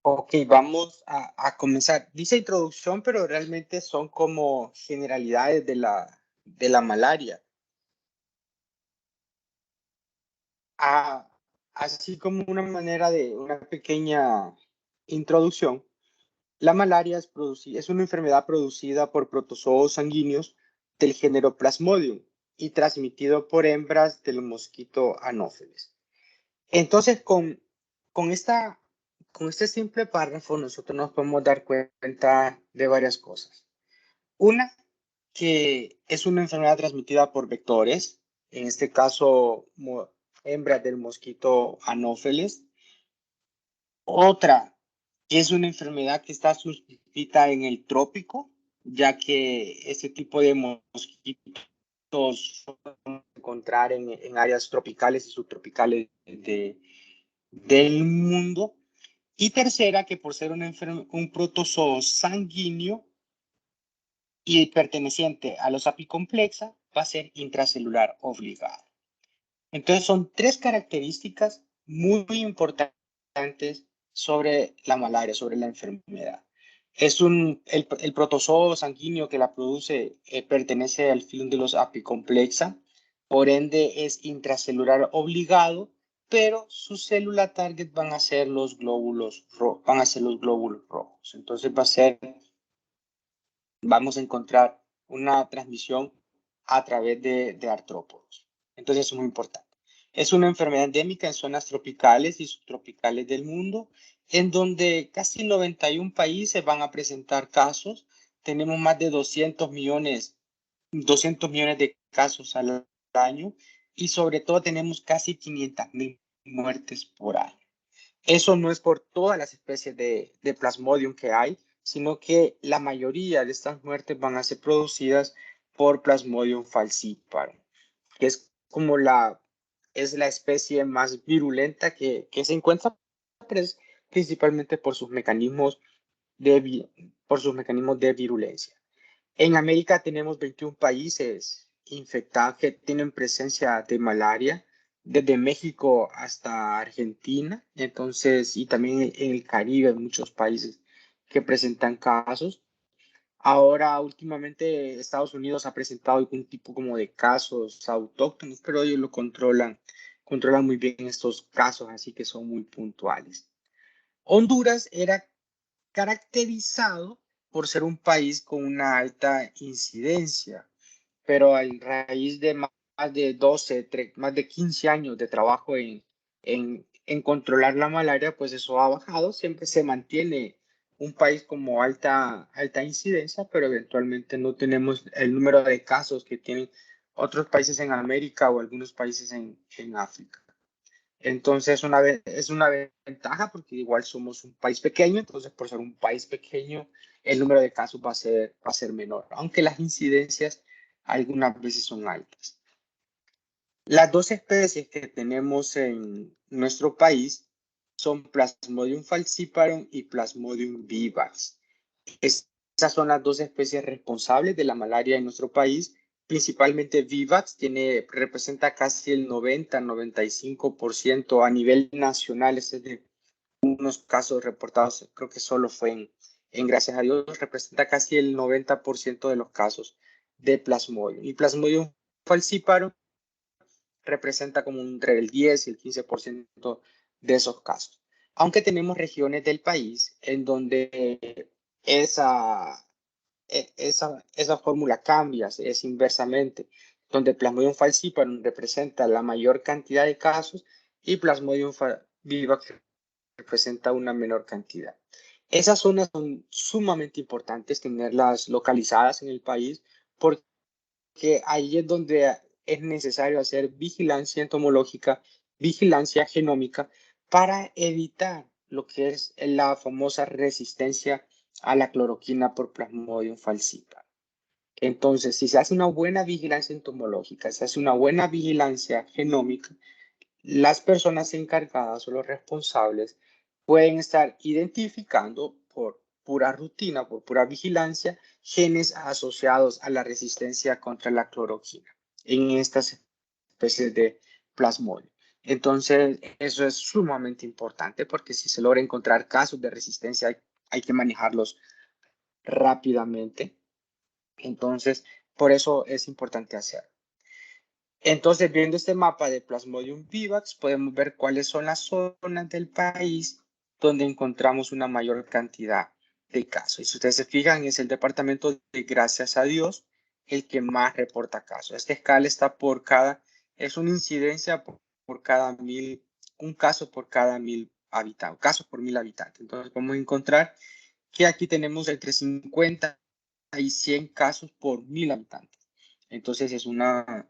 Ok, vamos a comenzar. Dice introducción, pero realmente son como generalidades de la malaria. Ah, así como una manera de una pequeña introducción, la malaria es una enfermedad producida por protozoos sanguíneos del género Plasmodium y transmitido por hembras del mosquito Anopheles. Entonces, con, esta, con este simple párrafo, nosotros nos podemos dar cuenta de varias cosas. Una, que es una enfermedad transmitida por vectores, en este caso, hembras del mosquito Anopheles. Otra, que es una enfermedad que está suscrita en el trópico, ya que ese tipo de mosquitos suelen encontrar en áreas tropicales y subtropicales del mundo. Y tercera, que por ser un protozoo sanguíneo y perteneciente a los apicomplexa, va a ser intracelular obligado. Entonces son tres características muy importantes sobre la malaria, sobre la enfermedad. El protozoo sanguíneo que la produce pertenece al filum de los apicomplexa, por ende es intracelular obligado, pero su célula target van a ser los glóbulos rojos. Entonces vamos a encontrar una transmisión a través de artrópodos. Entonces es muy importante. Es una enfermedad endémica en zonas tropicales y subtropicales del mundo, en donde casi 91 países van a presentar casos. Tenemos más de 200 millones de casos al año y sobre todo tenemos casi 500,000 muertes por año. Eso no es por todas las especies de Plasmodium que hay, sino que la mayoría de estas muertes van a ser producidas por Plasmodium falciparum, que es la especie más virulenta que se encuentra, principalmente por sus mecanismos de virulencia. En América tenemos 21 países infectados que tienen presencia de malaria, desde México hasta Argentina, entonces, y también en el Caribe hay muchos países que presentan casos. Ahora, últimamente, Estados Unidos ha presentado algún tipo como de casos autóctonos, pero ellos controlan muy bien estos casos, así que son muy puntuales. Honduras era caracterizado por ser un país con una alta incidencia, pero a raíz de más de 15 años de trabajo en controlar la malaria, pues eso ha bajado, siempre se mantiene un país como alta incidencia, pero eventualmente no tenemos el número de casos que tienen otros países en América o algunos países en África. Entonces es una ventaja porque igual somos un país pequeño, entonces por ser un país pequeño el número de casos va a ser menor, aunque las incidencias algunas veces son altas. Las dos especies que tenemos en nuestro país son Plasmodium falciparum y Plasmodium vivax. Esas son las dos especies responsables de la malaria en nuestro país. Principalmente Vivax representa casi el 90-95% a nivel nacional. Es de unos casos reportados, creo que solo fue Gracias a Dios, representa casi el 90% de los casos de Plasmodium. Y Plasmodium falciparum representa como entre el 10 y el 15% de esos casos. Aunque tenemos regiones del país en donde esa, esa fórmula cambia, es inversamente, donde Plasmodium falciparum representa la mayor cantidad de casos y Plasmodium vivax representa una menor cantidad. Esas zonas son sumamente importantes tenerlas localizadas en el país porque ahí es donde es necesario hacer vigilancia entomológica, vigilancia genómica, para evitar lo que es la famosa resistencia a la cloroquina por Plasmodium falciparum. Entonces, si se hace una buena vigilancia entomológica, se hace una buena vigilancia genómica, las personas encargadas o los responsables pueden estar identificando por pura rutina, por pura vigilancia, genes asociados a la resistencia contra la cloroquina en estas especies de Plasmodium. Entonces, eso es sumamente importante porque si se logra encontrar casos de resistencia, hay que manejarlos rápidamente. Entonces, por eso es importante hacerlo. Entonces, viendo este mapa de Plasmodium vivax, podemos ver cuáles son las zonas del país donde encontramos una mayor cantidad de casos. Y si ustedes se fijan, es el departamento de Gracias a Dios el que más reporta casos. Esta escala está por cada, es una incidencia por cada 1000, un caso por cada 1000 habitantes, casos por 1000 habitantes. Entonces, podemos encontrar que aquí tenemos entre 50 y 100 casos por 1000 habitantes. Entonces, es una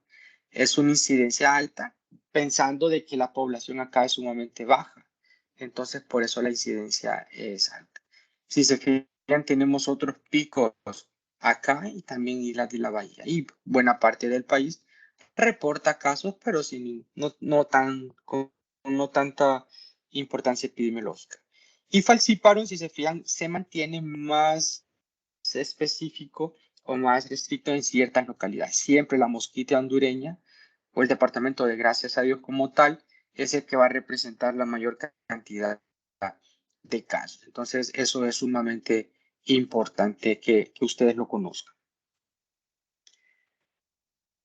incidencia alta, pensando de que la población acá es sumamente baja. Entonces, por eso la incidencia es alta. Si se fijan, tenemos otros picos acá y también Islas de la Bahía. Y buena parte del país reporta casos, pero sin, no tanta importancia epidemiológica. Y Falciparum, si se fijan, se mantiene más específico o más restricto en ciertas localidades. Siempre la mosquita hondureña o el departamento de Gracias a Dios como tal es el que va a representar la mayor cantidad de casos. Entonces, eso es sumamente importante que ustedes lo conozcan.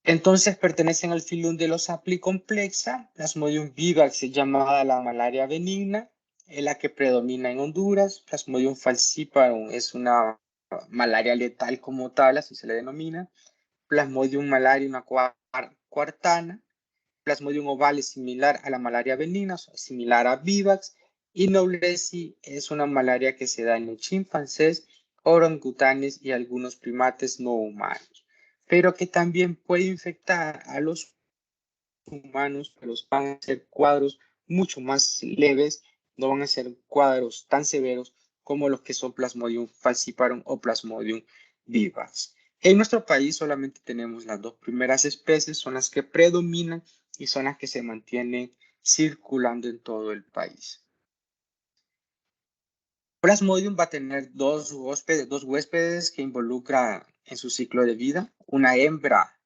Entonces, pertenecen al filum de los aplicomplexa. Plasmodium vivax es llamada la malaria benigna, es la que predomina en Honduras. Plasmodium falciparum es una malaria letal como tal, así se le denomina. Plasmodium malaria, una cuartana. Plasmodium ovale es similar a la malaria benigna, similar a vivax. Y noblesi es una malaria que se da en los chimpancés, orangutanes y algunos primates no humanos, pero que también puede infectar a los humanos, pero van a ser cuadros mucho más leves, no van a ser cuadros tan severos como los que son Plasmodium falciparum o Plasmodium vivax. En nuestro país solamente tenemos las dos primeras especies, son las que predominan y son las que se mantienen circulando en todo el país. Plasmodium va a tener dos huéspedes que involucra en su ciclo de vida, una hembra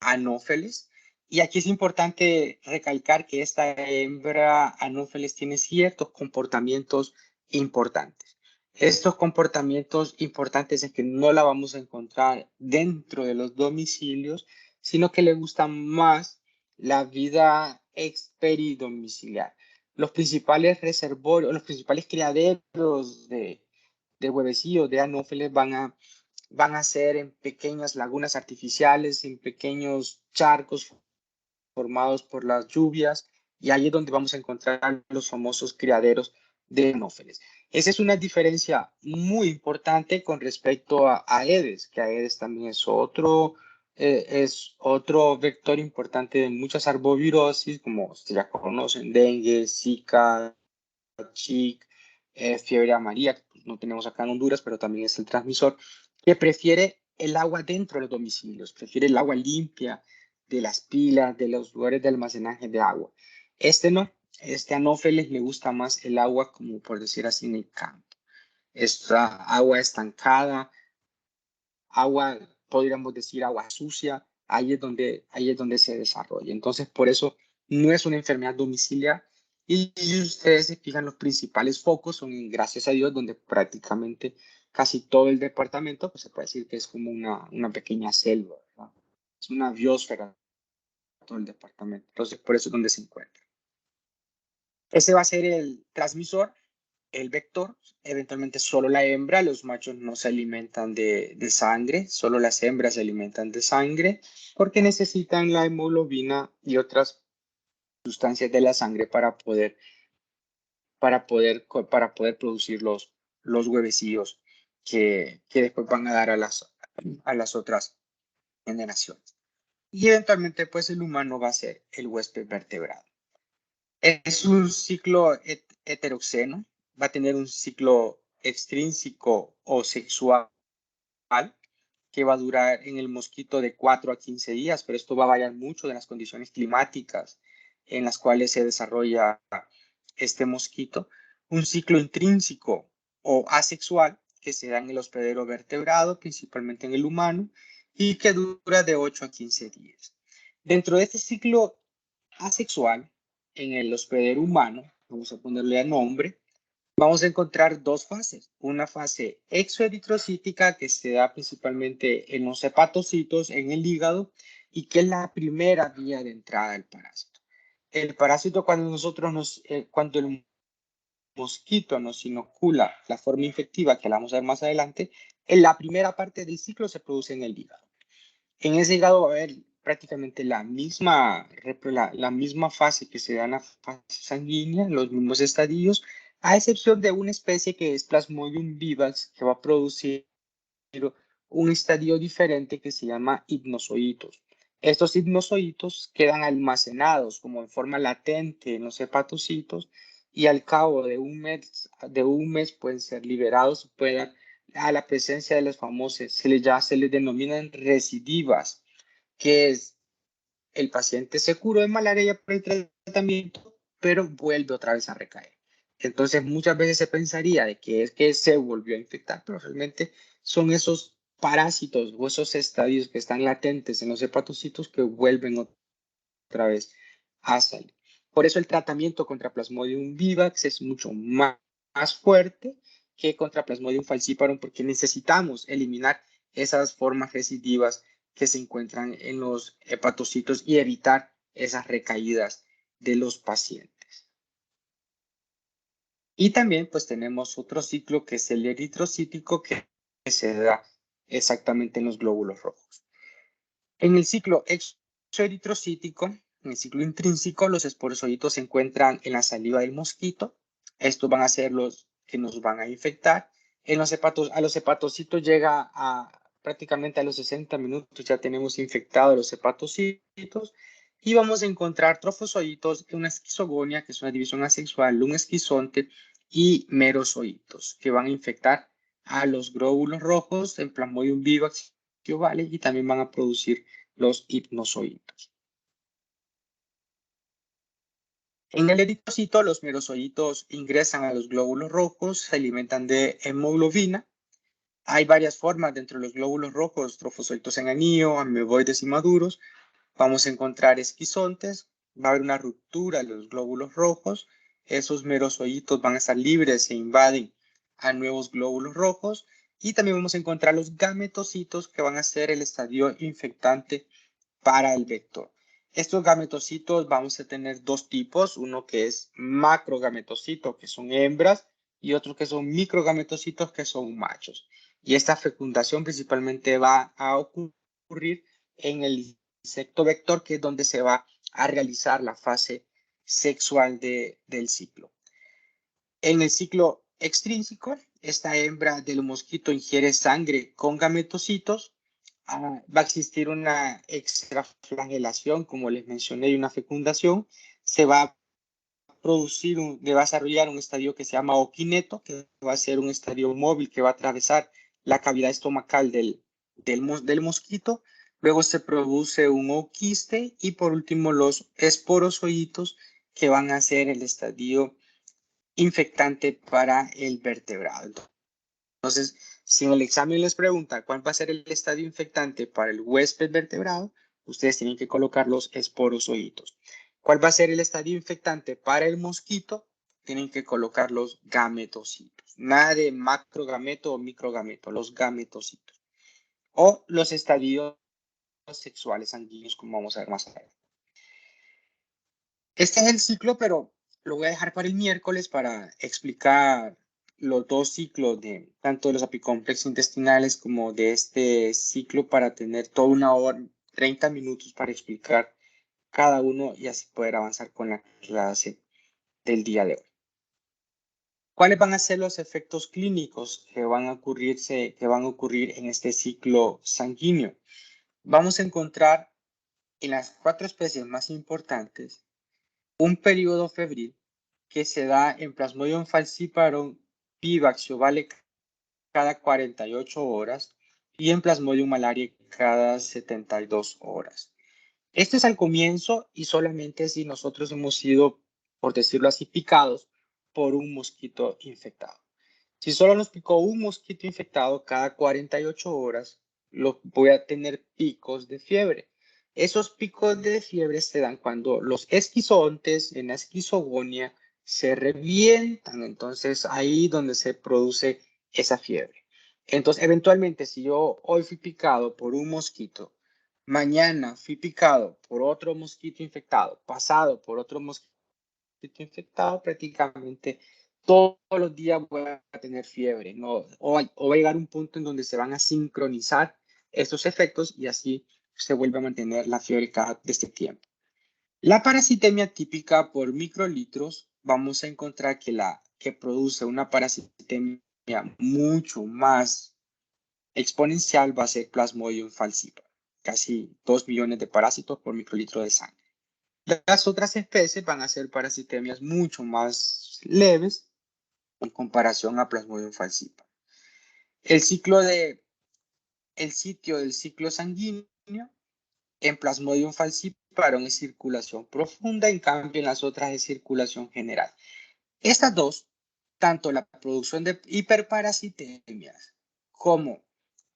Anopheles. Y aquí es importante recalcar que esta hembra Anopheles tiene ciertos comportamientos importantes. Estos comportamientos importantes es que no la vamos a encontrar dentro de los domicilios, sino que le gusta más la vida experidomiciliar. Los principales reservorios, los principales criaderos de huevecillos de Anopheles van a ser en pequeñas lagunas artificiales, en pequeños charcos formados por las lluvias, y ahí es donde vamos a encontrar los famosos criaderos de Anófeles. Esa es una diferencia muy importante con respecto a Aedes, que Aedes también es otro vector importante de muchas arbovirosis, como ya conocen, dengue, zika, chic, fiebre amarilla, que pues, no tenemos acá en Honduras, pero también es el transmisor, que prefiere el agua dentro de los domicilios, prefiere el agua limpia de las pilas, de los lugares de almacenaje de agua. Este no, este Anófeles le gusta más el agua, como por decir así, en el campo. Esta agua estancada, agua, podríamos decir agua sucia, ahí es donde se desarrolla. Entonces, por eso no es una enfermedad domiciliar. Y ustedes se fijan, los principales focos son, gracias a Dios, donde prácticamente casi todo el departamento, pues se puede decir que es como una pequeña selva, ¿verdad? Es una biosfera todo el departamento. Entonces, por eso es donde se encuentra. Ese va a ser el transmisor, el vector. Eventualmente solo la hembra, los machos no se alimentan de sangre, solo las hembras se alimentan de sangre porque necesitan la hemoglobina y otras sustancias de la sangre para poder producir los huevecillos que después van a dar a las otras generaciones. Y eventualmente pues el humano va a ser el huésped vertebrado. Es un ciclo heteroxeno, va a tener un ciclo extrínseco o sexual que va a durar en el mosquito de 4 a 15 días, pero esto va a variar mucho de las condiciones climáticas en las cuales se desarrolla este mosquito. Un ciclo intrínseco o asexual que se da en el hospedero vertebrado, principalmente en el humano, y que dura de 8 a 15 días. Dentro de este ciclo asexual, en el hospedero humano, vamos a ponerle a nombre, vamos a encontrar dos fases. Una fase exoeritrocítica que se da principalmente en los hepatocitos, en el hígado, y que es la primera vía de entrada del parásito. El parásito cuando el mosquito nos inocula la forma infectiva, que la vamos a ver más adelante, en la primera parte del ciclo se produce en el hígado. En ese hígado va a haber prácticamente la misma fase que se da en la fase sanguínea, los mismos estadios, a excepción de una especie que es Plasmodium vivax, que va a producir un estadio diferente que se llama hipnozoitos. Estos hipnozoitos quedan almacenados como en forma latente en los hepatocitos y al cabo de un mes pueden ser liberados, pueden a la presencia de los famosos, se les denominan recidivas, que es el paciente se curó de malaria por el tratamiento, pero vuelve otra vez a recaer. Entonces muchas veces se pensaría de que es que se volvió a infectar, pero realmente son esos parásitos o esos estadios que están latentes en los hepatocitos que vuelven otra vez a salir. Por eso el tratamiento contra Plasmodium vivax es mucho más fuerte que contra Plasmodium falciparum porque necesitamos eliminar esas formas recidivas que se encuentran en los hepatocitos y evitar esas recaídas de los pacientes. Y también pues tenemos otro ciclo que es el eritrocítico que se da exactamente en los glóbulos rojos. En el ciclo exoeritrocítico, en el ciclo intrínseco, los esporozoitos se encuentran en la saliva del mosquito. Estos van a ser los que nos van a infectar. A los hepatocitos llega prácticamente a los 60 minutos ya tenemos infectados los hepatocitos y vamos a encontrar trofozoitos, una esquizogonia, que es una división asexual, un esquizonte y merozoitos, que van a infectar a los glóbulos rojos en Plasmodium vivax y también van a producir los hipnozoitos. En el eritrocito, los merozoitos ingresan a los glóbulos rojos, se alimentan de hemoglobina. Hay varias formas dentro de los glóbulos rojos, trofozoitos en anillo, ameboides y maduros. Vamos a encontrar esquizontes, va a haber una ruptura de los glóbulos rojos, esos merozoitos van a estar libres e invaden a nuevos glóbulos rojos y también vamos a encontrar los gametocitos que van a ser el estadio infectante para el vector. Estos gametocitos vamos a tener dos tipos, uno que es macrogametocito, que son hembras, y otro que son microgametocitos, que son machos. Y esta fecundación principalmente va a ocurrir en el insecto vector, que es donde se va a realizar la fase sexual del ciclo. En el ciclo extrínseco, esta hembra del mosquito ingiere sangre con gametocitos. Va a existir una extraflagelación, como les mencioné, y una fecundación. Se va a va a desarrollar un estadio que se llama oquineto, que va a ser un estadio móvil que va a atravesar la cavidad estomacal del mosquito. Luego se produce un oquiste y por último los esporozoitos que van a ser el estadio infectante para el vertebrado. Entonces, si en el examen les pregunta cuál va a ser el estadio infectante para el huésped vertebrado, ustedes tienen que colocar los esporozoitos. ¿Cuál va a ser el estadio infectante para el mosquito? Tienen que colocar los gametocitos. Nada de macrogameto o microgameto, los gametocitos. O los estadios sexuales sanguíneos, como vamos a ver más adelante. Este es el ciclo, pero lo voy a dejar para el miércoles para explicar los dos ciclos de tanto de los apicomplexos intestinales como de este ciclo para tener toda una hora, 30 minutos para explicar cada uno y así poder avanzar con la clase del día de hoy. ¿Cuáles van a ser los efectos clínicos que van a ocurrir en este ciclo sanguíneo? Vamos a encontrar en las 4 especies más importantes un periodo febril que se da en Plasmodium falciparum vivax ovale cada 48 horas y en Plasmodium malariae cada 72 horas. Este es al comienzo y solamente si nosotros hemos sido, por decirlo así, picados por un mosquito infectado. Si solo nos picó un mosquito infectado cada 48 horas, voy a tener picos de fiebre. Esos picos de fiebre se dan cuando los esquizoontes en la esquizogonia se revientan, entonces ahí donde se produce esa fiebre. Entonces, eventualmente, si yo hoy fui picado por un mosquito, mañana fui picado por otro mosquito infectado, pasado por otro mosquito infectado, prácticamente todos los días voy a tener fiebre, ¿no? O va a llegar un punto en donde se van a sincronizar estos efectos y así se vuelve a mantener la fiebre cada de este tiempo. La parasitemia típica por microlitros, vamos a encontrar que la que produce una parasitemia mucho más exponencial va a ser Plasmodium falciparum, casi 2 millones de parásitos por microlitro de sangre. Las otras especies van a ser parasitemias mucho más leves en comparación a Plasmodium falciparum. El sitio del ciclo sanguíneo en Plasmodium falciparum es circulación profunda, en cambio en las otras es circulación general. Estas dos, tanto la producción de hiperparasitemias como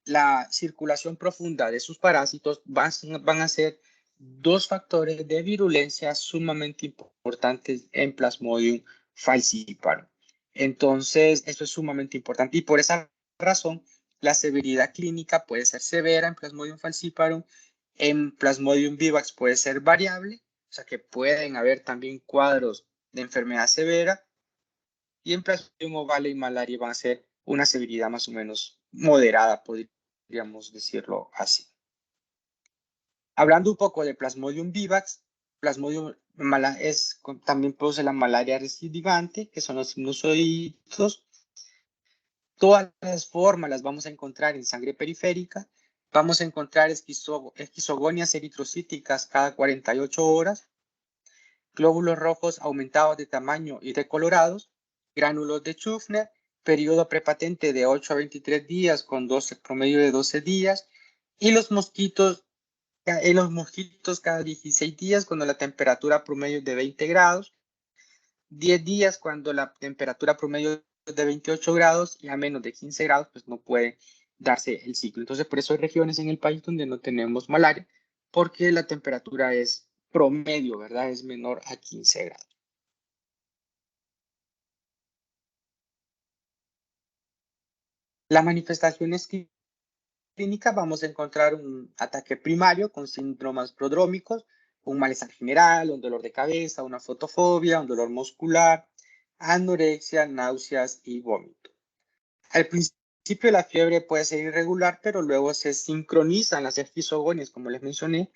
la circulación profunda de sus parásitos van a ser dos factores de virulencia sumamente importantes en Plasmodium falciparum. Entonces, eso es sumamente importante y por esa razón, la severidad clínica puede ser severa en Plasmodium falciparum, en Plasmodium vivax puede ser variable, o sea que pueden haber también cuadros de enfermedad severa, y en Plasmodium ovale y malaria van a ser una severidad más o menos moderada, podríamos decirlo así. Hablando un poco de Plasmodium vivax, Plasmodium también produce la malaria recidivante, que son los sinusoides. Todas las formas las vamos a encontrar en sangre periférica. Vamos a encontrar esquizogonias eritrocíticas cada 48 horas, glóbulos rojos aumentados de tamaño y decolorados, gránulos de Schüffner, periodo prepatente de 8 a 23 días con promedio de 12 días, y los mosquitos cada 16 días cuando la temperatura promedio es de 20 grados, 10 días cuando la temperatura promedio es de 28 grados y a menos de 15 grados, pues no puede darse el ciclo. Entonces, por eso hay regiones en el país donde no tenemos malaria, porque la temperatura es promedio, ¿verdad? Es menor a 15 grados. Las manifestaciones clínicas vamos a encontrar un ataque primario con síntomas prodrómicos, un malestar general, un dolor de cabeza, una fotofobia, un dolor muscular, anorexia, náuseas y vómito. Al principio la fiebre puede ser irregular, pero luego se sincronizan las esquizogonias, como les mencioné,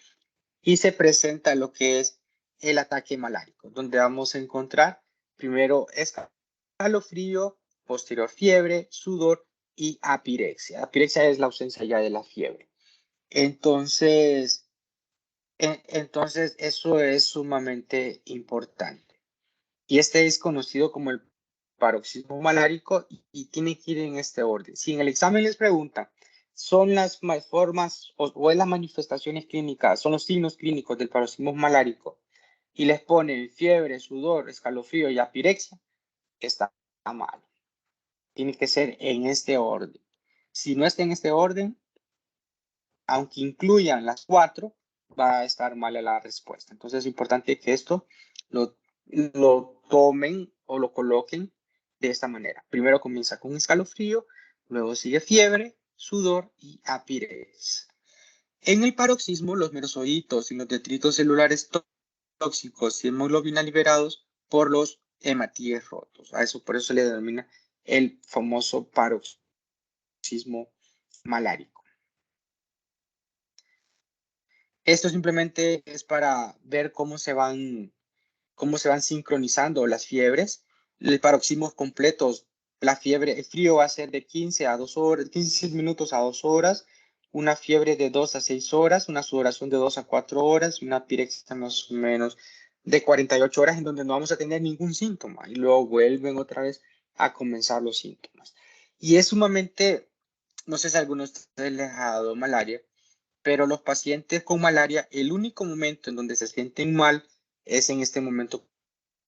y se presenta lo que es el ataque malárico, donde vamos a encontrar primero escalofrío, posterior fiebre, sudor y apirexia. Apirexia es la ausencia ya de la fiebre. Entonces eso es sumamente importante. Y este es conocido como el paroxismo malárico y tiene que ir en este orden. Si en el examen les preguntan, son las formas o es las manifestaciones clínicas, son los signos clínicos del paroxismo malárico y les ponen fiebre, sudor, escalofrío y apirexia, está mal. Tiene que ser en este orden. Si no está en este orden, aunque incluyan las 4, va a estar mala la respuesta. Entonces es importante que esto lo tomen o lo coloquen de esta manera. Primero comienza con escalofrío, luego sigue fiebre, sudor y apirexia. En el paroxismo, los merosocitos y los detritos celulares tóxicos y hemoglobina liberados por los hematíes rotos. Por eso se le denomina el famoso paroxismo malárico. Esto simplemente es para ver cómo se van sincronizando las fiebres. El paroxismo completos, la fiebre, el frío va a ser de 15 a 2 horas, 15 minutos a 2 horas, una fiebre de 2 a 6 horas, una sudoración de 2 a 4 horas y una pirexia más o menos de 48 horas en donde no vamos a tener ningún síntoma y luego vuelven otra vez a comenzar los síntomas. Y es sumamente, no sé si a algunos de ustedes les ha dado malaria, pero los pacientes con malaria, el único momento en donde se sienten mal es en este momento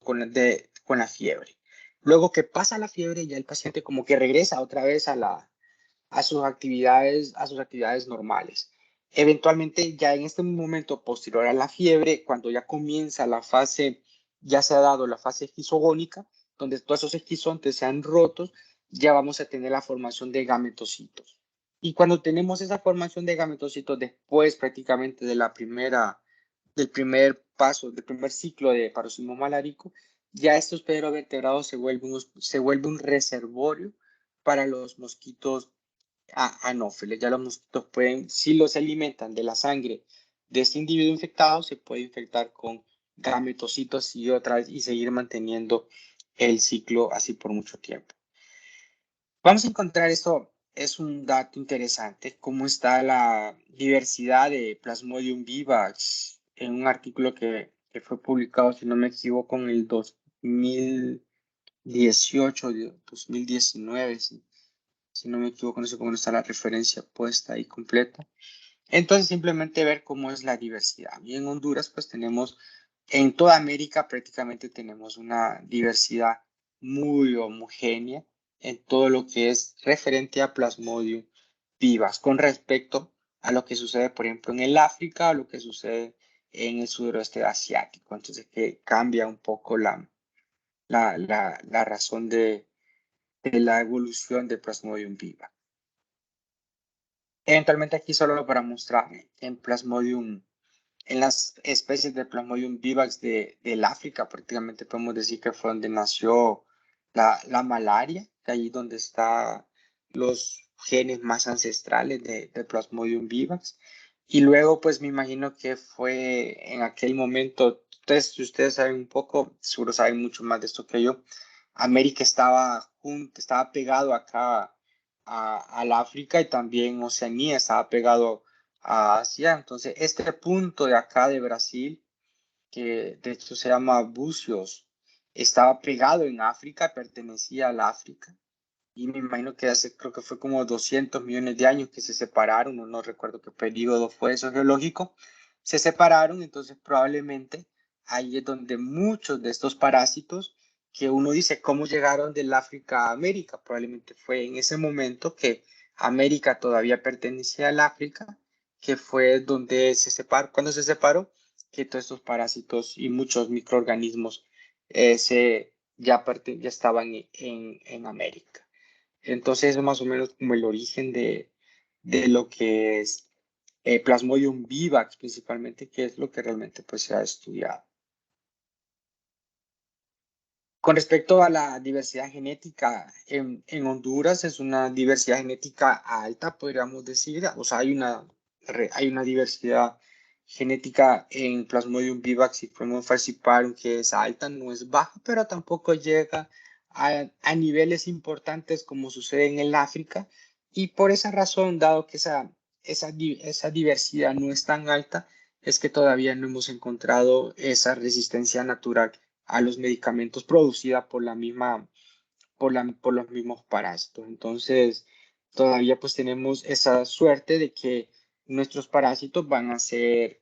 con la fiebre. Luego que pasa la fiebre, ya el paciente como que regresa otra vez a sus actividades normales. Eventualmente, ya en este momento posterior a la fiebre, cuando ya comienza la fase, ya se ha dado la fase esquizogónica, donde todos esos esquizontes se han rotos, ya vamos a tener la formación de gametocitos. Y cuando tenemos esa formación de gametocitos después prácticamente de del primer paso, del primer ciclo de paroxismo malárico, ya estos vertebrados se vuelve un reservorio para los mosquitos anófeles. Ya los mosquitos pueden, si los alimentan de la sangre de este individuo infectado, se puede infectar con gametocitos y otras y seguir manteniendo el ciclo así por mucho tiempo. Vamos a encontrar esto, es un dato interesante, cómo está la diversidad de Plasmodium vivax en un artículo que fue publicado, si no me equivoco, en el 2018, 2019, si no me equivoco, no sé cómo está la referencia puesta ahí completa. Entonces, simplemente ver cómo es la diversidad. Y en Honduras, pues tenemos, en toda América prácticamente tenemos una diversidad muy homogénea en todo lo que es referente a Plasmodium vivax con respecto a lo que sucede, por ejemplo, en el África o lo que sucede en el suroeste asiático. Entonces, que cambia un poco la razón de la evolución de Plasmodium vivax. Eventualmente aquí solo para mostrar en Plasmodium, en las especies de Plasmodium vivax del África, prácticamente podemos decir que fue donde nació la malaria, que ahí donde están los genes más ancestrales de Plasmodium vivax. Y luego, pues me imagino que fue en aquel momento, si ustedes saben un poco, seguro saben mucho más de esto que yo, América estaba pegado acá al África y también Oceanía estaba pegado a Asia. Entonces, este punto de acá de Brasil, que de hecho se llama Bucios, estaba pegado en África, pertenecía al África. Y me imagino que creo que fue como 200 millones de años que se separaron, no recuerdo qué periodo fue eso geológico, se separaron, entonces probablemente ahí es donde muchos de estos parásitos que uno dice cómo llegaron del África a América, probablemente fue en ese momento que América todavía pertenecía al África, que fue donde se separó, cuando se separó, que todos estos parásitos y muchos microorganismos ya estaban en América. Entonces es más o menos como el origen de lo que es Plasmodium vivax principalmente, que es lo que realmente pues, se ha estudiado. Con respecto a la diversidad genética, en Honduras es una diversidad genética alta, podríamos decir. O sea, hay una diversidad genética en Plasmodium vivax y podemos falciparum que es alta, no es baja, pero tampoco llega a niveles importantes como sucede en el África. Y por esa razón, dado que esa diversidad no es tan alta, es que todavía no hemos encontrado esa resistencia natural a los medicamentos producida por los mismos parásitos. Entonces, todavía pues tenemos esa suerte de que nuestros parásitos van a ser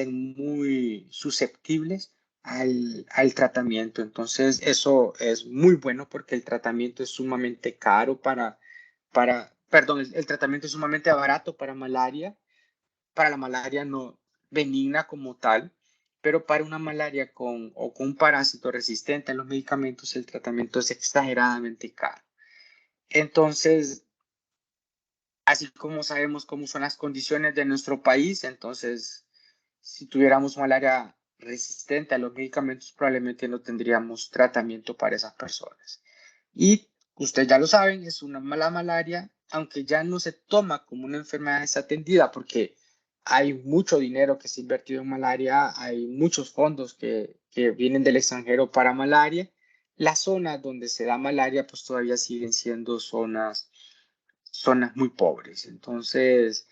muy susceptibles al tratamiento. Entonces, eso es muy bueno porque el tratamiento es sumamente caro perdón, el tratamiento es sumamente barato para la malaria no benigna como tal, pero para una malaria o con un parásito resistente a los medicamentos, el tratamiento es exageradamente caro. Entonces, así como sabemos cómo son las condiciones de nuestro país, entonces, si tuviéramos malaria resistente a los medicamentos, probablemente no tendríamos tratamiento para esas personas. Y ustedes ya lo saben, es una mala malaria, aunque ya no se toma como una enfermedad desatendida, porque hay mucho dinero que se ha invertido en malaria, hay muchos fondos que vienen del extranjero para malaria. Las zonas donde se da malaria, pues todavía siguen siendo zonas muy pobres. Entonces,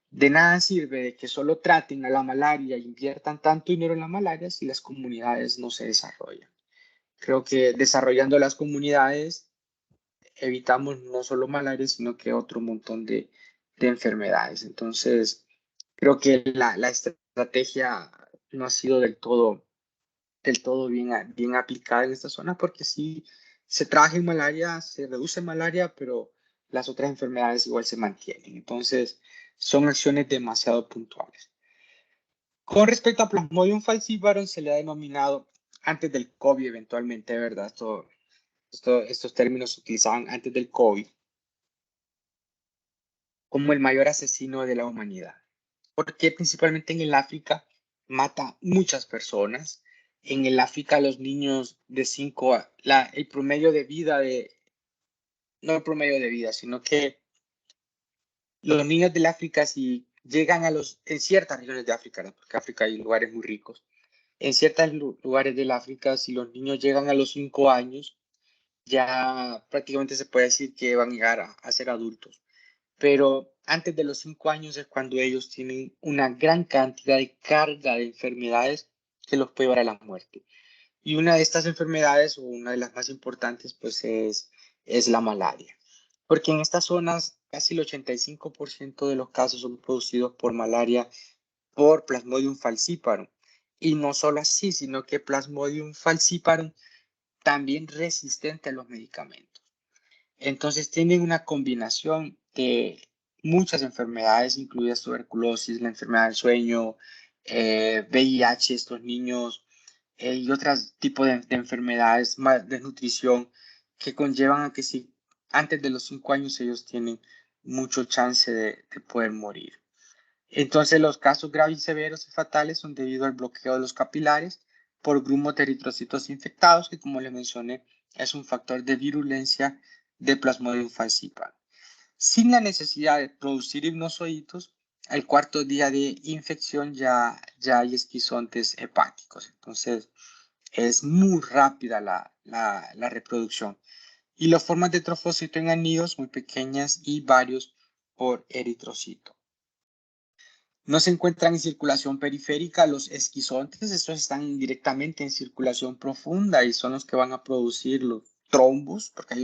de nada sirve de que solo traten a la malaria e inviertan tanto dinero en la malaria si las comunidades no se desarrollan. Creo que desarrollando las comunidades evitamos no solo malaria, sino que otro montón de enfermedades. Entonces, creo que la estrategia no ha sido del todo bien aplicada en esta zona, porque sí se trabaja en malaria, se reduce malaria, pero las otras enfermedades igual se mantienen. Entonces, Son acciones demasiado puntuales. Con respecto a Plasmodium falciparum, se le ha denominado antes del COVID eventualmente, ¿verdad? Estos términos se utilizaban antes del COVID como el mayor asesino de la humanidad. Porque principalmente en el África mata muchas personas. En el África los niños de 5 el promedio de vida no el promedio de vida, sino que los niños del África si llegan en ciertas regiones de África, ¿no? Porque África hay lugares muy ricos, en ciertos lugares del África, si los niños llegan a los 5 años, ya prácticamente se puede decir que van a llegar a ser adultos. Pero antes de los 5 años es cuando ellos tienen una gran cantidad de carga de enfermedades que los puede llevar a la muerte. Y una de estas enfermedades, o una de las más importantes, pues es la malaria. Porque en estas zonas casi el 85% de los casos son producidos por malaria por Plasmodium falciparum. Y no solo así, sino que Plasmodium falciparum también resistente a los medicamentos. Entonces tienen una combinación de muchas enfermedades, incluidas tuberculosis, la enfermedad del sueño, VIH, estos niños, y otros tipos de enfermedades, desnutrición, que conllevan a que si antes de los 5 años ellos tienen mucho chance de poder morir. Entonces los casos graves y severos y fatales son debido al bloqueo de los capilares por grumos de eritrocitos infectados, que como les mencioné es un factor de virulencia de Plasmodium falciparum. Sin la necesidad de producir hipnozoitos, al cuarto día de infección ya hay esquizontes hepáticos. Entonces es muy rápida la reproducción. Y las formas de trofocito en anillos muy pequeñas y varios por eritrocito. No se encuentran en circulación periférica los esquizontes, estos están directamente en circulación profunda y son los que van a producir los trombos, porque hay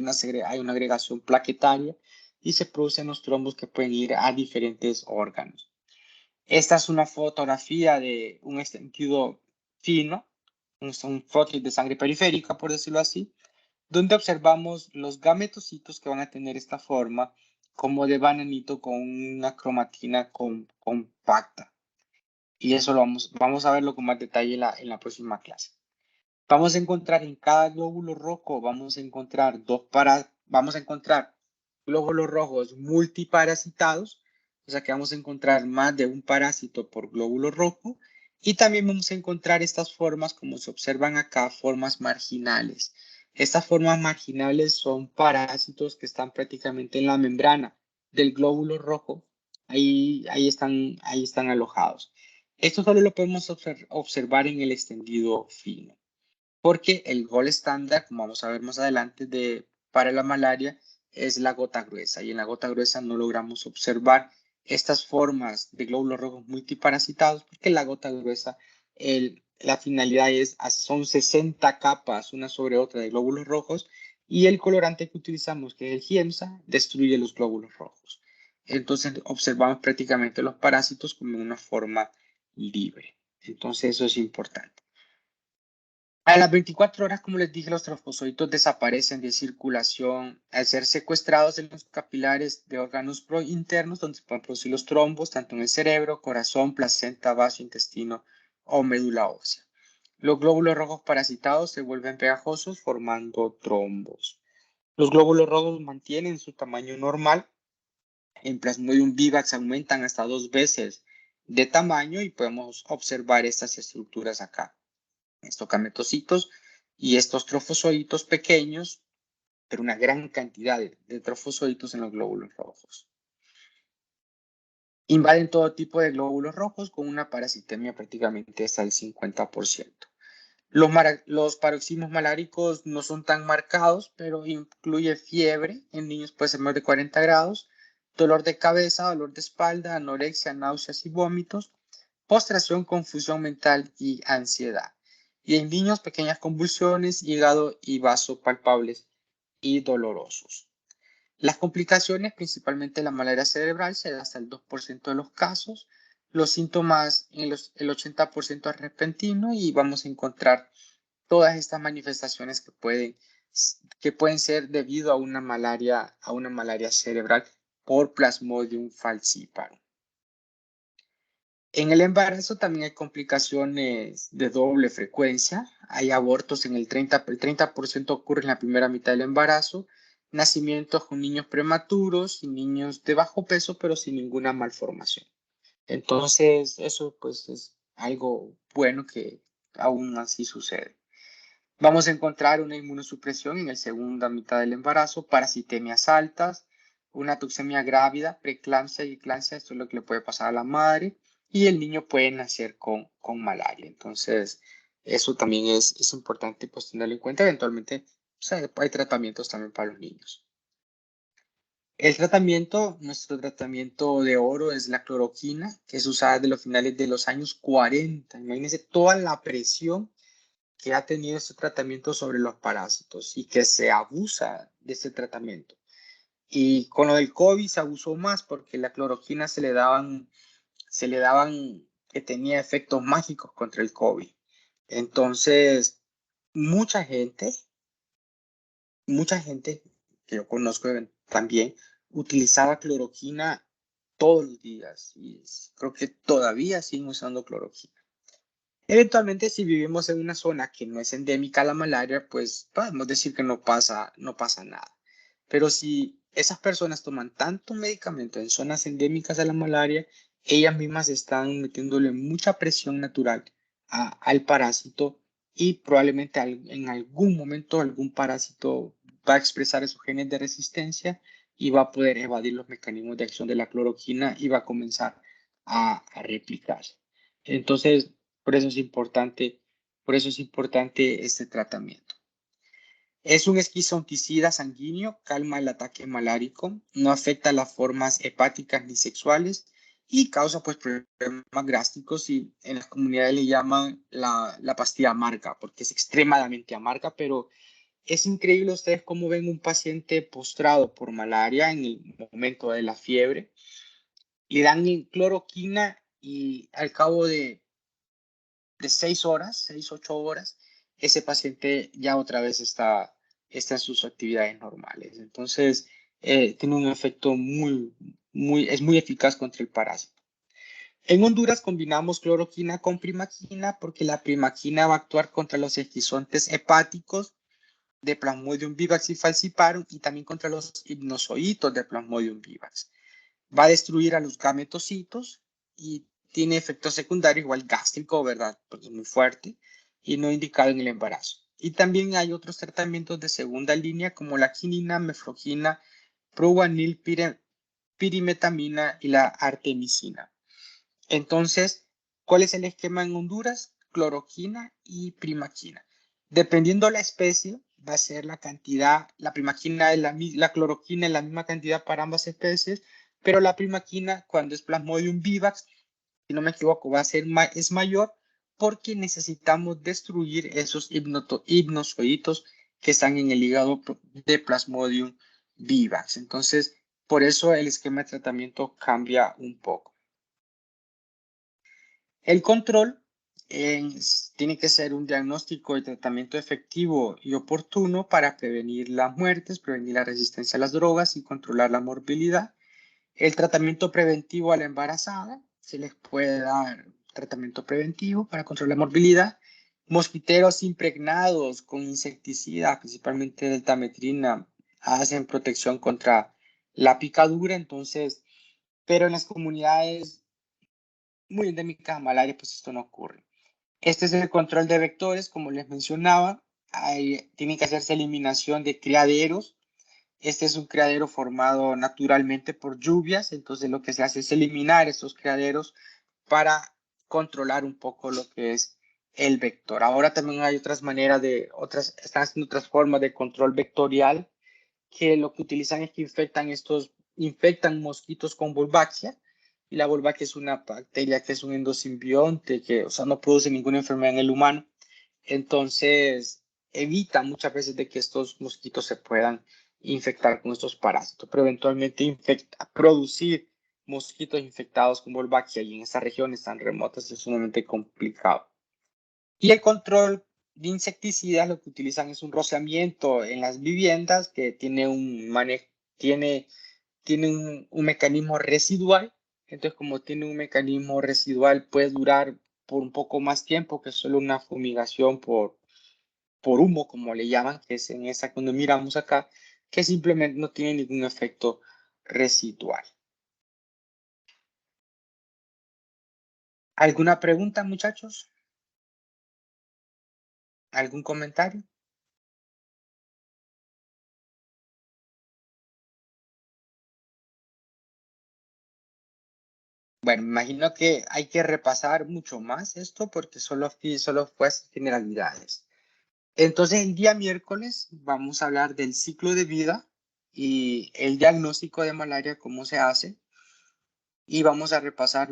una agregación plaquetaria y se producen los trombos que pueden ir a diferentes órganos. Esta es una fotografía de un extendido fino, un fósil de sangre periférica, por decirlo así, donde observamos los gametocitos que van a tener esta forma como de bananito con una cromatina compacta. Y eso vamos a verlo con más detalle en la próxima clase. Vamos a encontrar en cada glóbulo rojo, vamos a encontrar glóbulos rojos multiparasitados, o sea que vamos a encontrar más de un parásito por glóbulo rojo, y también vamos a encontrar estas formas, como se observan acá, formas marginales. Estas formas marginales son parásitos que están prácticamente en la membrana del glóbulo rojo, ahí están alojados. Esto solo lo podemos observar en el extendido fino, porque el gol estándar, como vamos a ver más adelante, para la malaria es la gota gruesa, y en la gota gruesa no logramos observar estas formas de glóbulos rojos multiparasitados, porque la gota gruesa, la finalidad son 60 capas una sobre otra de glóbulos rojos, y el colorante que utilizamos, que es el Giemsa, destruye los glóbulos rojos. Entonces observamos prácticamente los parásitos como una forma libre. Entonces eso es importante. A las 24 horas, como les dije, los trofosocitos desaparecen de circulación al ser secuestrados en los capilares de órganos internos donde se pueden producir los trombos, tanto en el cerebro, corazón, placenta, vaso, intestino o médula ósea. Los glóbulos rojos parasitados se vuelven pegajosos formando trombos. Los glóbulos rojos mantienen su tamaño normal. En Plasmodium vivax aumentan hasta 2 veces de tamaño y podemos observar estas estructuras acá. Estos gametocitos y estos trofozoitos pequeños, pero una gran cantidad de trofozoitos en los glóbulos rojos. Invaden todo tipo de glóbulos rojos con una parasitemia prácticamente hasta el 50%. Los paroxismos maláricos no son tan marcados, pero incluye fiebre, en niños puede ser más de 40 grados, dolor de cabeza, dolor de espalda, anorexia, náuseas y vómitos, postración, confusión mental y ansiedad. Y en niños, pequeñas convulsiones, hígado y vaso palpables y dolorosos. Las complicaciones, principalmente la malaria cerebral, se da hasta el 2% de los casos. Los síntomas, el 80% es repentino y vamos a encontrar todas estas manifestaciones que pueden ser debido a una malaria cerebral por Plasmodium falciparum. En el embarazo también hay complicaciones de doble frecuencia. Hay abortos en el 30% ocurre en la primera mitad del embarazo, nacimientos con niños prematuros y niños de bajo peso, pero sin ninguna malformación. Entonces, eso pues es algo bueno que aún así sucede. Vamos a encontrar una inmunosupresión en la segunda mitad del embarazo, parasitemias altas, una toxemia grávida, preeclampsia y eclampsia, esto es lo que le puede pasar a la madre, y el niño puede nacer con malaria. Entonces, eso también es importante pues tenerlo en cuenta. Eventualmente, o sea, hay tratamientos también para los niños. El tratamiento, nuestro tratamiento de oro es la cloroquina, que es usada de los finales de los años 40. Imagínense toda la presión que ha tenido este tratamiento sobre los parásitos y que se abusa de este tratamiento. Y con lo del COVID se abusó más porque la cloroquina se le daban que tenía efectos mágicos contra el COVID. Entonces, mucha gente que yo conozco también utilizaba cloroquina todos los días y creo que todavía siguen usando cloroquina. Eventualmente, si vivimos en una zona que no es endémica a la malaria, pues podemos decir que no pasa nada. Pero si esas personas toman tanto medicamento en zonas endémicas a la malaria, ellas mismas están metiéndole mucha presión natural al parásito y probablemente en algún momento algún parásito va a expresar esos genes de resistencia y va a poder evadir los mecanismos de acción de la cloroquina y va a comenzar a replicarse. Entonces, por eso es importante este tratamiento. Es un esquizonticida sanguíneo, calma el ataque malárico, no afecta las formas hepáticas ni sexuales y causa pues problemas gástricos y en las comunidades le llaman la pastilla amarga porque es extremadamente amarga, pero es increíble ustedes cómo ven un paciente postrado por malaria en el momento de la fiebre, le dan cloroquina y al cabo de 6, 8 horas, ese paciente ya otra vez está en sus actividades normales. Entonces, tiene un efecto es muy eficaz contra el parásito. En Honduras combinamos cloroquina con primaquina porque la primaquina va a actuar contra los esquizontes hepáticos de Plasmodium vivax y falciparum y también contra los hipnozoitos de Plasmodium vivax. Va a destruir a los gametocitos y tiene efectos secundarios igual gástrico, ¿verdad? Porque es muy fuerte y no indicado en el embarazo. Y también hay otros tratamientos de segunda línea como la quinina, mefloquina, proguanil, pirimetamina y la artemisina. Entonces, ¿cuál es el esquema en Honduras? Cloroquina y primaquina. Dependiendo la especie, va a ser la cantidad, la primaquina es la cloroquina es la misma cantidad para ambas especies, pero la primaquina, cuando es Plasmodium vivax, si no me equivoco, es mayor porque necesitamos destruir esos hipnozoitos que están en el hígado de Plasmodium vivax. Entonces, por eso el esquema de tratamiento cambia un poco. El control tiene que ser un diagnóstico y tratamiento efectivo y oportuno para prevenir las muertes, prevenir la resistencia a las drogas y controlar la morbilidad. El tratamiento preventivo a la embarazada, se les puede dar tratamiento preventivo para controlar la morbilidad. Mosquiteros impregnados con insecticida, principalmente deltametrina, hacen protección contra la picadura, entonces, pero en las comunidades muy endémicas a malaria, pues esto no ocurre. Este es el control de vectores, como les mencionaba. Tiene que hacerse eliminación de criaderos. Este es un criadero formado naturalmente por lluvias, entonces lo que se hace es eliminar estos criaderos para controlar un poco lo que es el vector. Ahora también hay otras maneras están haciendo otras formas de control vectorial que lo que utilizan es que infectan mosquitos con Wolbachia, y la Wolbachia es una bacteria que es un endosimbionte, que, o sea, no produce ninguna enfermedad en el humano. Entonces, evita muchas veces de que estos mosquitos se puedan infectar con estos parásitos, pero eventualmente producir mosquitos infectados con Wolbachia y en estas regiones tan remotas es sumamente complicado. Y el control de insecticidas lo que utilizan es un rociamiento en las viviendas que tiene un mecanismo residual Entonces, como tiene un mecanismo residual, puede durar por un poco más tiempo que solo una fumigación por humo, como le llaman, que es en esa cuando miramos acá, que simplemente no tiene ningún efecto residual. ¿Alguna pregunta, muchachos? ¿Algún comentario? Bueno, me imagino que hay que repasar mucho más esto porque solo fue generalidades. Entonces, el día miércoles vamos a hablar del ciclo de vida y el diagnóstico de malaria, cómo se hace, y vamos a repasar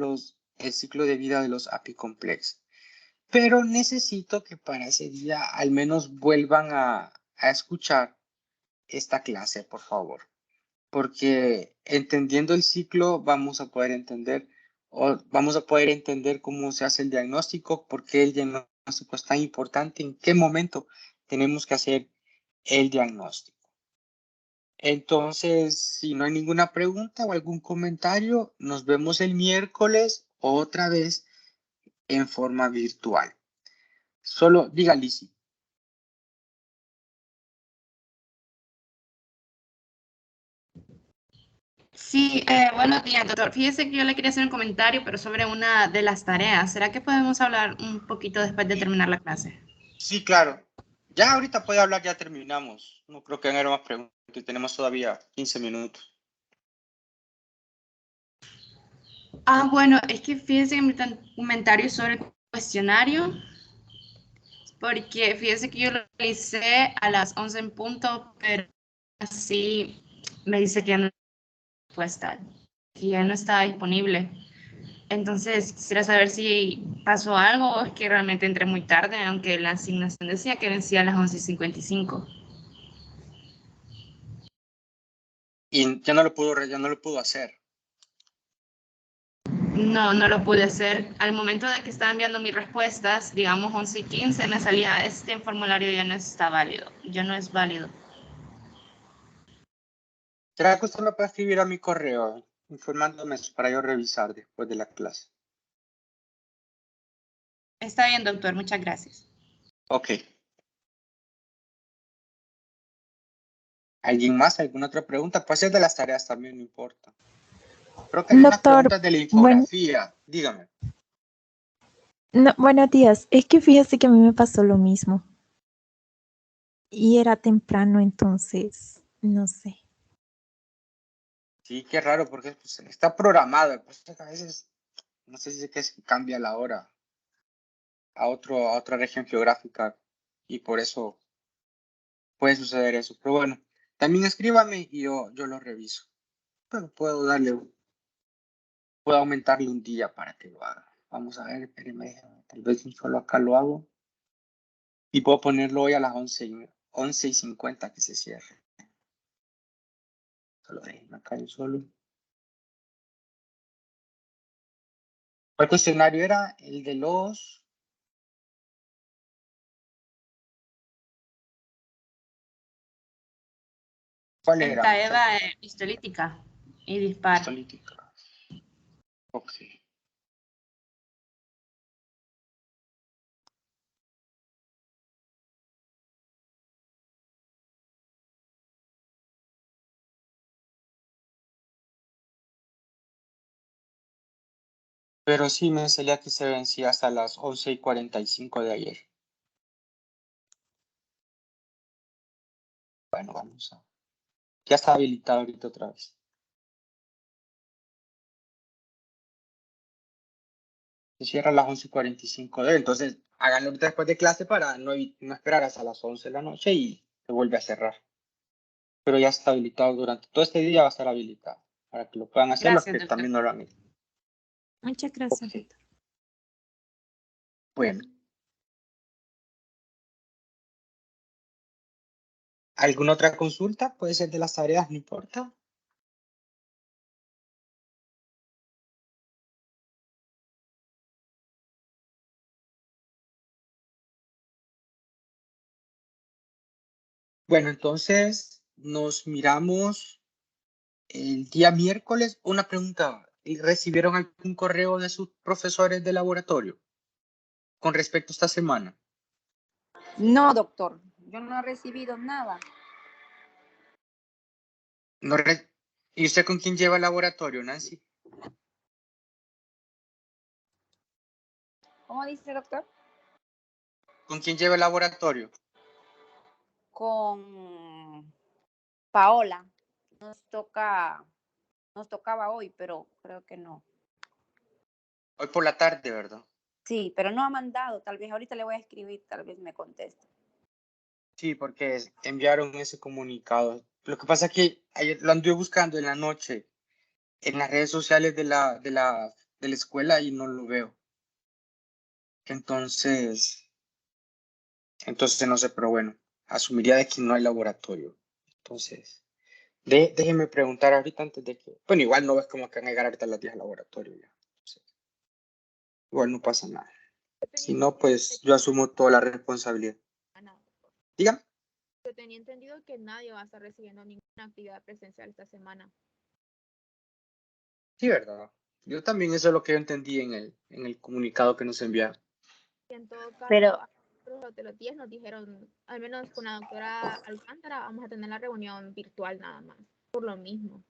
el ciclo de vida de los apicomplex. Pero necesito que para ese día al menos vuelvan a escuchar esta clase, por favor, porque entendiendo el ciclo vamos a poder entender cómo se hace el diagnóstico, por qué el diagnóstico es tan importante, en qué momento tenemos que hacer el diagnóstico. Entonces, si no hay ninguna pregunta o algún comentario, nos vemos el miércoles otra vez en forma virtual. Solo diga, Lizzy. Sí, buenos días, doctor. Fíjese que yo le quería hacer un comentario, pero sobre una de las tareas. ¿Será que podemos hablar un poquito después de terminar la clase? Sí, claro. Ya ahorita puede hablar, ya terminamos. No creo que haya más preguntas. Tenemos todavía 15 minutos. Bueno, es que fíjese que mi comentario sobre el cuestionario, porque fíjese que yo lo realicé a las 11 en punto, pero así me dice que ya no puede estar, que ya no está disponible. Entonces, quisiera saber si pasó algo o es que realmente entré muy tarde, aunque la asignación decía que vencía a las 11:55. Y ya no lo pudo hacer. No, no lo pude hacer. Al momento de que estaba enviando mis respuestas, digamos 11:15, me salía, este formulario ya no está válido, ya no es válido. ¿Será que usted me puede escribir a mi correo informándome eso para yo revisar después de la clase? Está bien, doctor, muchas gracias. Ok. ¿Alguien más? ¿Alguna otra pregunta? Puede ser de las tareas también, no importa. Creo que hay unas Doctor, preguntas de la bueno, infografía. Dígame. no, buenos días. Es que fíjese que a mí me pasó lo mismo. Y era temprano, entonces, no sé. Sí, qué raro, porque pues, está programado. Pues, a veces, no sé si es que se cambia la hora a otra región geográfica y por eso puede suceder eso. Pero bueno, también escríbame y yo lo reviso. Pero puedo aumentarle un día para que lo haga. Vamos a ver, espérenme, tal vez solo acá lo hago. Y puedo ponerlo hoy a las 11:50 que se cierre. Solo déjenme acá yo solo. ¿Cuál cuestionario era? El de los... ¿Cuál era, Pentaeva muchachos? histolítica y dispar. Histolítica. Ok. Pero sí me salía que se vencía hasta las 11:45 de ayer. Bueno, vamos a... Ya está habilitado ahorita otra vez. Se cierra a las 11:45 de hoy. Entonces, háganlo ahorita después de clase para no esperar hasta las 11 de la noche y se vuelve a cerrar. Pero ya está habilitado durante todo este día, va a estar habilitado para que lo puedan hacer los Gracias, que doctor. también no lo han hecho. Muchas gracias, Ok. doctor. Bueno. ¿Alguna otra consulta? Puede ser de las tareas, no importa. Bueno, entonces nos miramos el día miércoles. Una pregunta, recibieron algún correo de sus profesores de laboratorio con respecto a esta semana? No, doctor, yo no he recibido nada. No ¿Y usted con quién lleva el laboratorio, Nancy? ¿Cómo dice, doctor? ¿Con quién lleva el laboratorio? Con Paola. Nos tocaba hoy, pero creo que no. Hoy por la tarde, ¿verdad? Sí, pero no ha mandado. Tal vez ahorita le voy a escribir, tal vez me conteste. Sí, porque enviaron ese comunicado. Lo que pasa es que ayer lo anduve buscando en la noche en las redes sociales de la escuela y no lo veo. Entonces no sé, pero bueno, asumiría de que no hay laboratorio. Entonces, déjenme preguntar ahorita antes de que, bueno, igual no es como que van a llegar ahorita a las 10 al laboratorio ya. Entonces, igual no pasa nada. Si no, pues yo asumo toda la responsabilidad. Dígame. Yo tenía entendido que nadie va a estar recibiendo ninguna actividad presencial esta semana. Sí, ¿verdad? Yo también eso es lo que yo entendí en el comunicado que nos enviaron. Y en todo caso, Pero- de los 10 nos dijeron, al menos con la doctora Alcántara, vamos a tener la reunión virtual nada más, por lo mismo.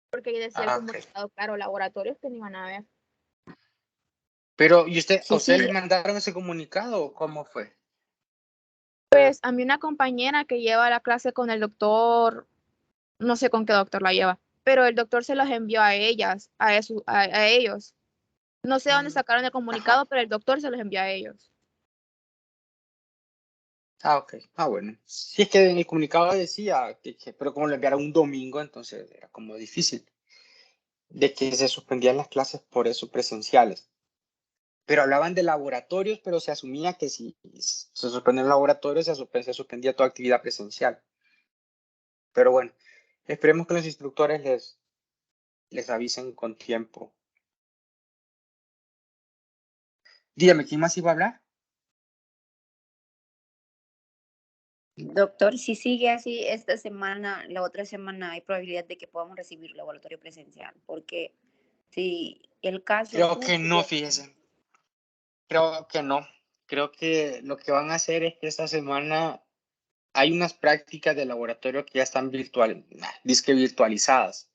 Porque ahí decía el Ok. comunicado, claro, laboratorios que no iban a ver. Pero, ¿y a Sí, usted sí. les mandaron ese comunicado o cómo fue? Pues a mí una compañera que lleva la clase con el doctor, no sé con qué doctor la lleva, pero el doctor se los envió a ellas, a ellos. No sé dónde sacaron el comunicado, Ajá. pero el doctor se los envió a ellos. Ok. Bueno. Sí, es que en el comunicado decía pero como lo enviaron un domingo, entonces era como difícil de que se suspendían las clases por eso presenciales. Pero hablaban de laboratorios, pero se asumía que si se suspendían laboratorios, se suspendía toda actividad presencial. Pero bueno, esperemos que los instructores les avisen con tiempo. Dígame, ¿quién más iba a hablar? Doctor, si sigue así esta semana, la otra semana hay probabilidad de que podamos recibir laboratorio presencial, porque si el caso Creo que no, tuyo, fíjese. Creo que no. Creo que lo que van a hacer es que esta semana hay unas prácticas de laboratorio que ya están virtualizadas.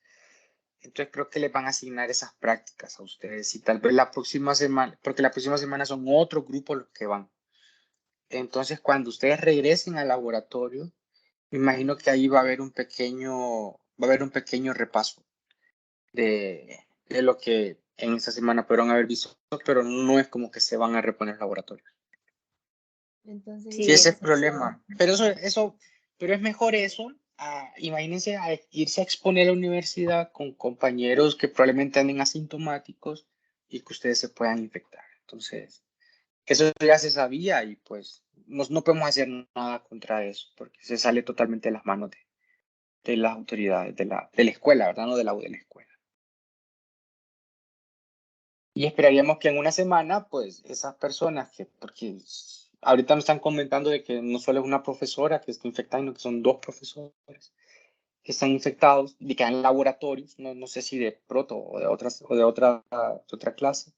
Entonces creo que les van a asignar esas prácticas a ustedes y tal vez la próxima semana, porque la próxima semana son otro grupo los que van. Entonces cuando ustedes regresen al laboratorio, me imagino que ahí va a haber un pequeño repaso de lo que en esta semana pudieron haber visto, pero no es como que se van a reponer laboratorios. Entonces, Sí, sí, ese es el problema. Pero es mejor eso, imagínense a irse a exponer a la universidad con compañeros que probablemente anden asintomáticos y que ustedes se puedan infectar. Entonces, eso ya se sabía y pues no podemos hacer nada contra eso porque se sale totalmente de las manos de las autoridades de la escuela, ¿verdad? No de la escuela. Y esperaríamos que en una semana, pues, esas personas porque ahorita me están comentando de que no solo es una profesora que está infectada, sino que son 2 profesores que están infectados y que en laboratorios, no sé si de proto o de otra clase.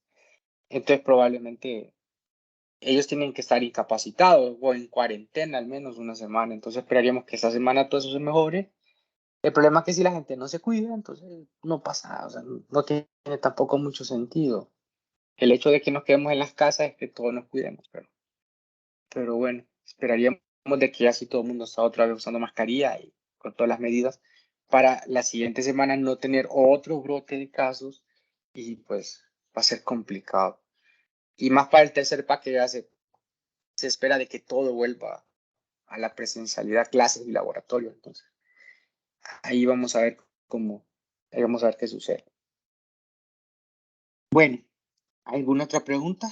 Entonces, probablemente ellos tienen que estar incapacitados o en cuarentena al menos una semana. Entonces, esperaríamos que esta semana todo eso se mejore. El problema es que si la gente no se cuida, entonces no pasa nada, o sea, no tiene tampoco mucho sentido. El hecho de que nos quedemos en las casas es que todos nos cuidemos, pero bueno, esperaríamos de que así todo el mundo está otra vez usando mascarilla y con todas las medidas para la siguiente semana no tener otro brote de casos y pues va a ser complicado. Y más para el tercer paquete ya se espera de que todo vuelva a la presencialidad, clases y laboratorio. Entonces, ahí vamos a ver ahí vamos a ver qué sucede. Bueno, ¿alguna otra pregunta?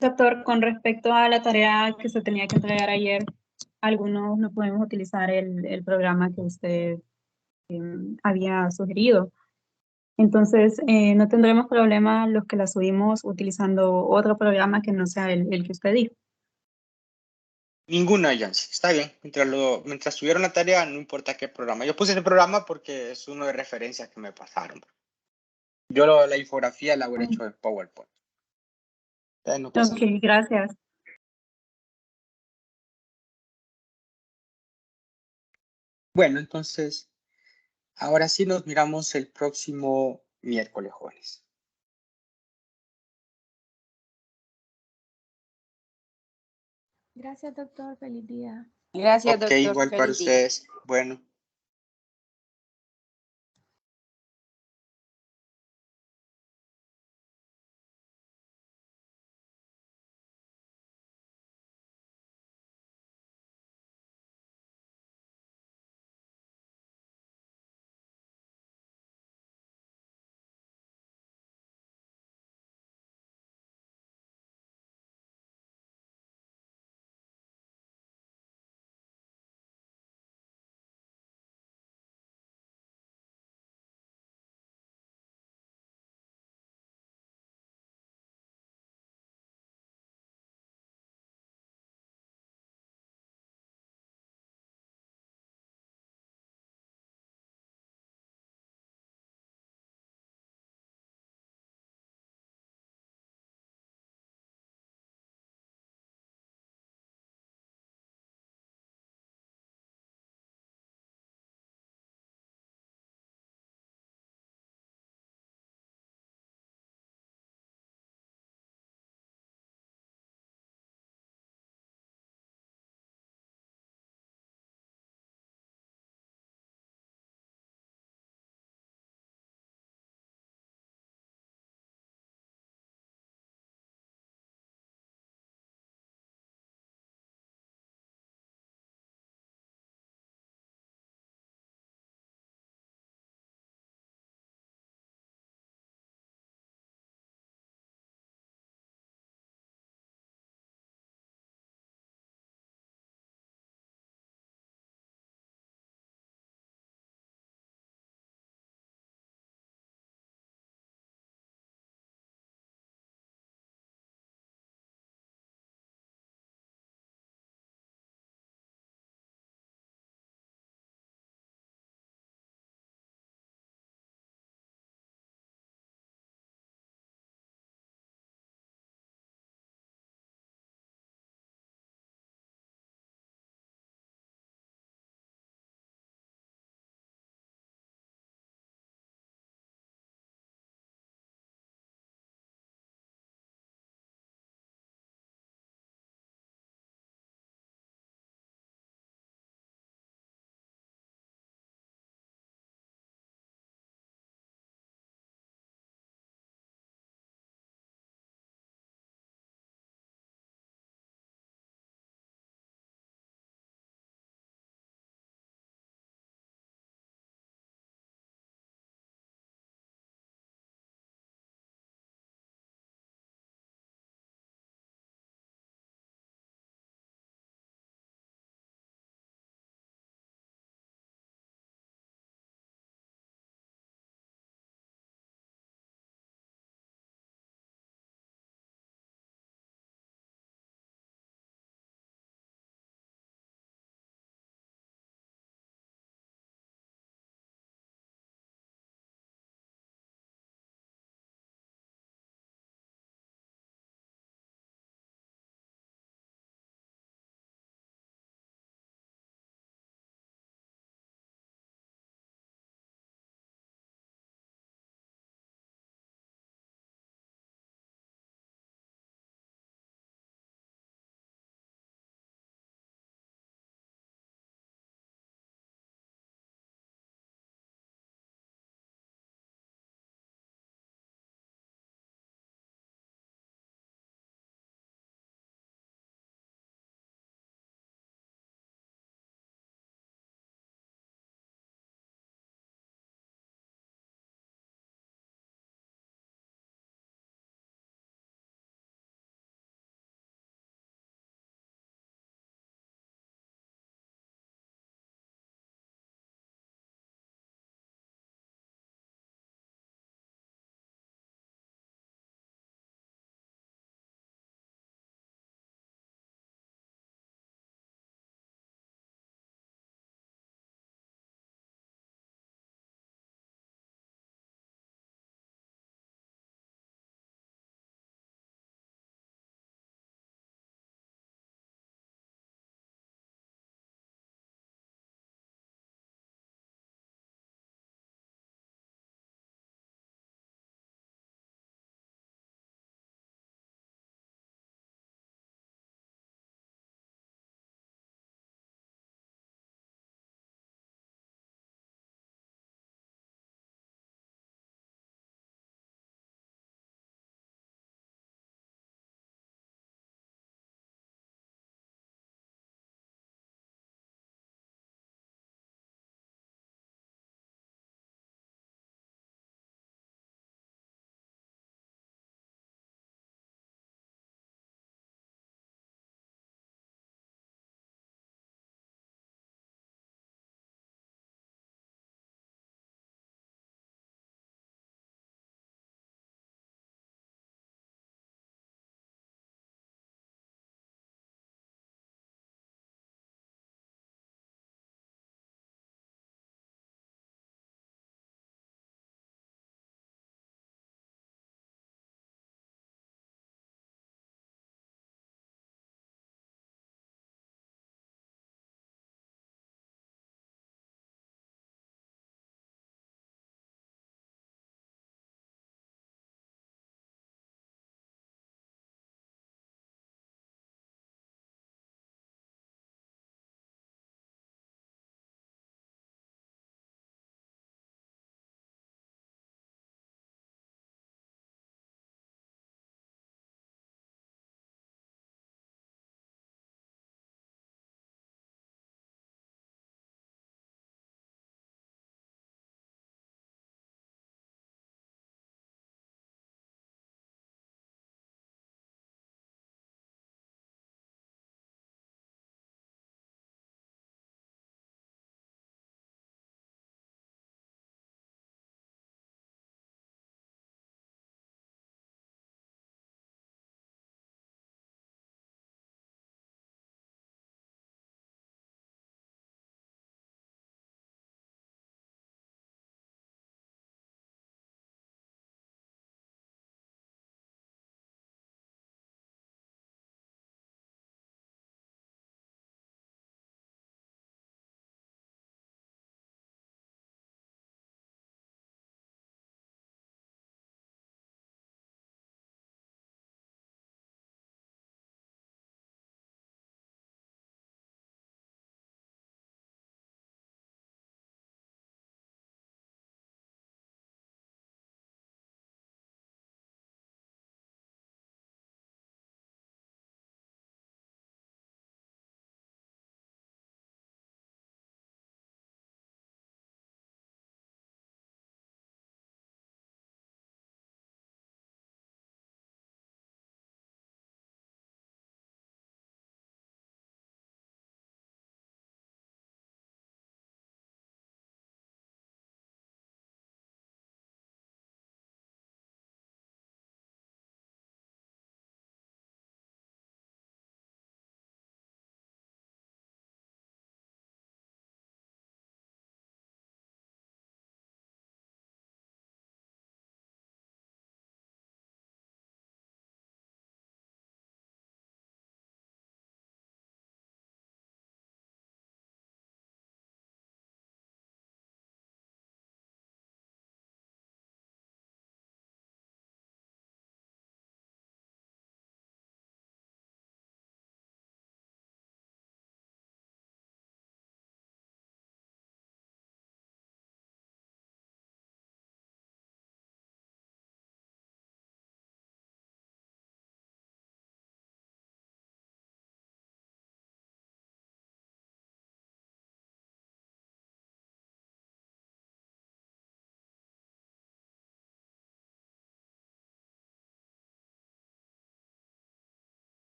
Doctor, con respecto a la tarea que se tenía que entregar ayer, algunos no podemos utilizar el programa que usted había sugerido. Entonces, no tendremos problema los que la subimos utilizando otro programa que no sea el que usted dijo. Ninguno, Jancy. Está bien. Mientras tuvieron la tarea, no importa qué programa. Yo puse ese programa porque es uno de referencia que me pasaron. Yo la infografía la hubiera hecho en PowerPoint. No pasa Ok, nada. gracias. Bueno, entonces, ahora sí nos miramos el próximo miércoles, jóvenes. Gracias, doctor. Feliz día. Gracias, Ok, doctor. igual para Feliz día. ustedes. Bueno.